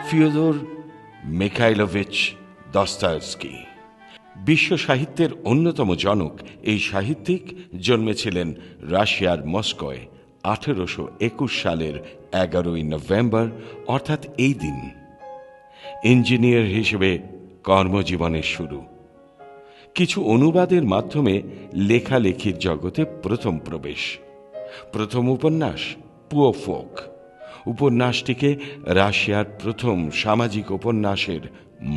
Fyodor Mikhailovich Dostoevsky. বিশ্ব সাহিত্যের অন্যতম জনক এই সাহিত্যিক জন্মেছিলেন রাশিয়ার মস্কোয় 1821 সালের 11 নভেম্বর, অর্থাৎ এই দিন। ইঞ্জিনিয়ার হিসেবে কর্মজীবনের শুরু। কিছু অনুবাদের মাধ্যমে লেখালেখির জগতে প্রথম প্রবেশ। প্রথম উপন্যাস পুয়ো ফোক। উপন্যাসটিকে রাশিয়ার প্রথম সামাজিক উপন্যাসের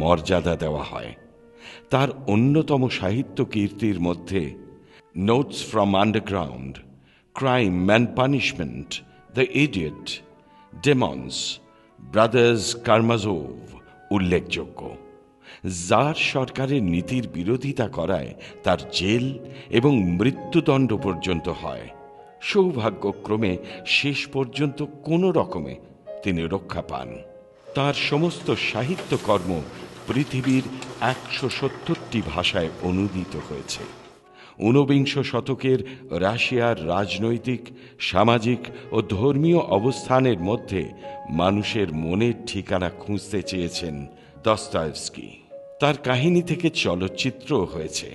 মর্যাদা দেওয়া হয়। তার অন্যতম সাহিত্য কীর্তির মধ্যে notes from underground, crime and punishment, the idiot, demons, brothers Karamazov উল্লেখযোগ্য। জার সরকারের নীতির বিরোধিতা করায় তার জেল এবং মৃত্যুদণ্ড পর্যন্ত হয়। সৌভাগ্যক্রমে শেষ পর্যন্ত কোনো রকমে তিনি রক্ষা পান। তার সমস্ত সাহিত্যকর্ম পৃথিবীর 170টি ভাষায় অনুদিত হয়েছে। 19বিংশ শতকের রাশিয়ার রাজনৈতিক, সামাজিক ও ধর্মীয় অবস্থানের মধ্যে মানুষের মনের ঠিকানা খুঁজতে চেয়েছেন দস্তয়েভস্কি। তার কাহিনী থেকে চলচ্চিত্র হয়েছে।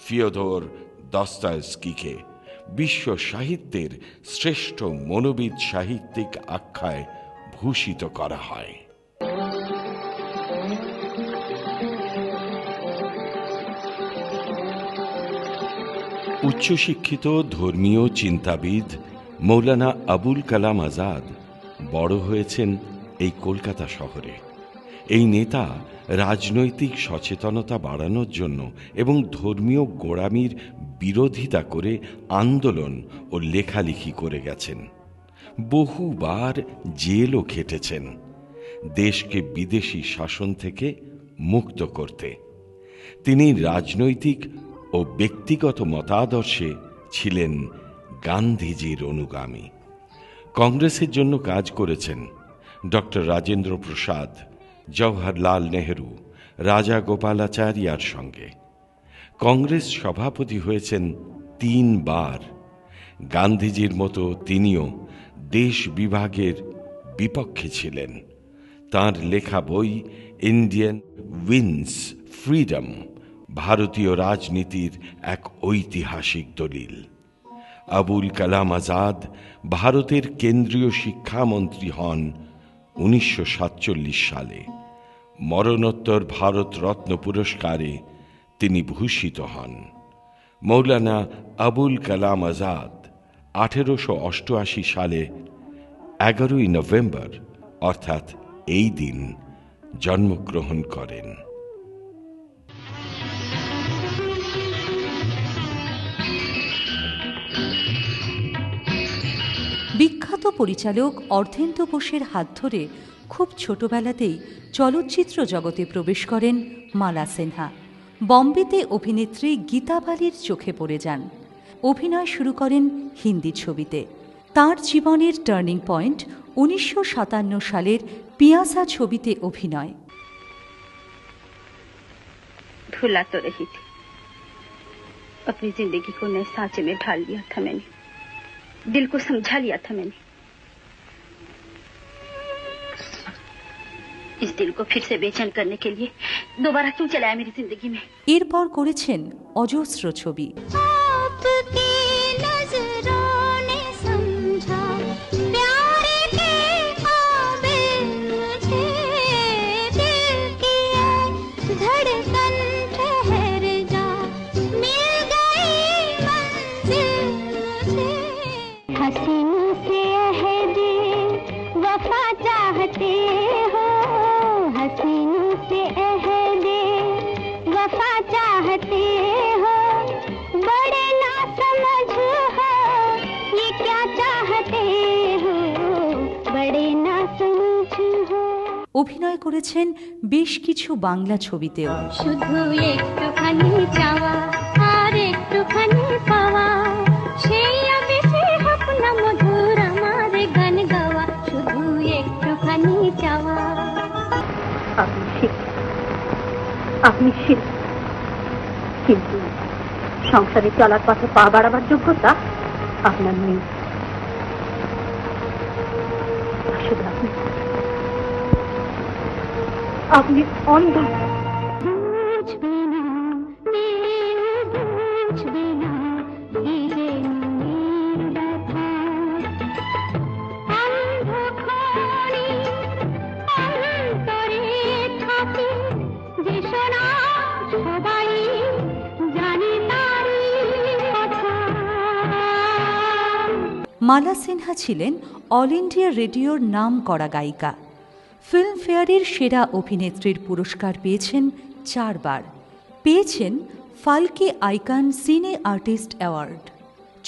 ফিওদর দস্তয়েভস্কিকে বিশ্ব সাহিত্যের শ্রেষ্ঠ মনোবিদ সাহিত্যিক আখ্যায় ভূষিত করা হয়। উচ্চশিক্ষিত ধর্মীয় চিন্তাবিদ মৌলানা আবুল কালাম আজাদ বড় হয়েছেন এই কলকাতা শহরে। এই নেতা রাজনৈতিক সচেতনতা বাড়ানোর জন্য এবং ধর্মীয় গোঁড়ামির বিরোধিতা করে আন্দোলন ও লেখালেখি করে গেছেন। বহুবার জেলও খেটেছেন দেশকে বিদেশি শাসন থেকে মুক্ত করতে। তিনি রাজনৈতিক ও ব্যক্তিগত মতাদর্শে ছিলেন গান্ধীজির অনুগামী। কংগ্রেসের জন্য কাজ করেছেন ডক্টর রাজেন্দ্র প্রসাদ, জওহরলাল নেহরু, রাজা গোপালাচারিয়ার সঙ্গে। কংগ্রেস সভাপতি হয়েছেন 3 বার। গান্ধীজির মতো তিনিও দেশ বিভাগের বিপক্ষে ছিলেন। তাঁর লেখা বই ইন্ডিয়ান উইন্স ফ্রিডম ভারতীয় রাজনীতির এক ঐতিহাসিক দলিল। আবুল কালাম আজাদ ভারতের কেন্দ্রীয় শিক্ষামন্ত্রী হন 1947 সালে। মরণোত্তর ভারত রত্ন পুরস্কারে তিনি ভূষিত হন। মৌলানা আবুল কালাম আজাদ 1888 সালে 11 নভেম্বর, অর্থাৎ এই দিন জন্মগ্রহণ করেন। বিখ্যাত পরিচালক অর্ধেন্দু বোসের হাত ধরে খুব ছোটবেলাতেই চলচ্চিত্র জগতে প্রবেশ করেন মালা সিনহা। বম্বেতে অভিনেত্রী গীতা বালির চোখে পড়ে যান। অভিনয় শুরু করেন হিন্দি ছবিতে। তাঁর জীবনের টার্নিং পয়েন্ট 1957 সালের পিয়াসা ছবিতে অভিনয়। भुला तो रही थी, अपनी जिंदगी को नए सांचे में ढाल लिया था मैंने, दिल को समझा लिया था मैंने। इस दिल को फिर से बेचैन करने के लिए दोबारा क्यों चलाया मेरी जिंदगी में। এরপর করেছেন অজস্র ছবি। অভিনয় করেছেন বেশ কিছু বাংলা ছবিতেও। শুধু একটুখানি চাওয়া আর একটুখানি পাওয়া, সেই আবেশে হোক আপনি শিল্পী, কিন্তু সংসারে চলার পথে পা বাড়াবার যোগ্যতা আপনার নেই। আসলে আপনি অন্ধ। মালা সিনহা ছিলেন অল ইন্ডিয়া রেডিওর নাম করা গায়িকা। ফিল্মফেয়ারের সেরা অভিনেত্রীর পুরস্কার পেয়েছেন 4 বার। পেয়েছেন ফালকে আইকন সিনে আর্টিস্ট অ্যাওয়ার্ড।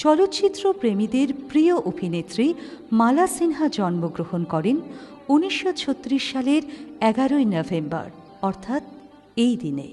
চলচ্চিত্র প্রেমীদের প্রিয় অভিনেত্রী মালা সিনহা জন্মগ্রহণ করেন 1936 সালের 11 নভেম্বর, অর্থাৎ এই দিনে।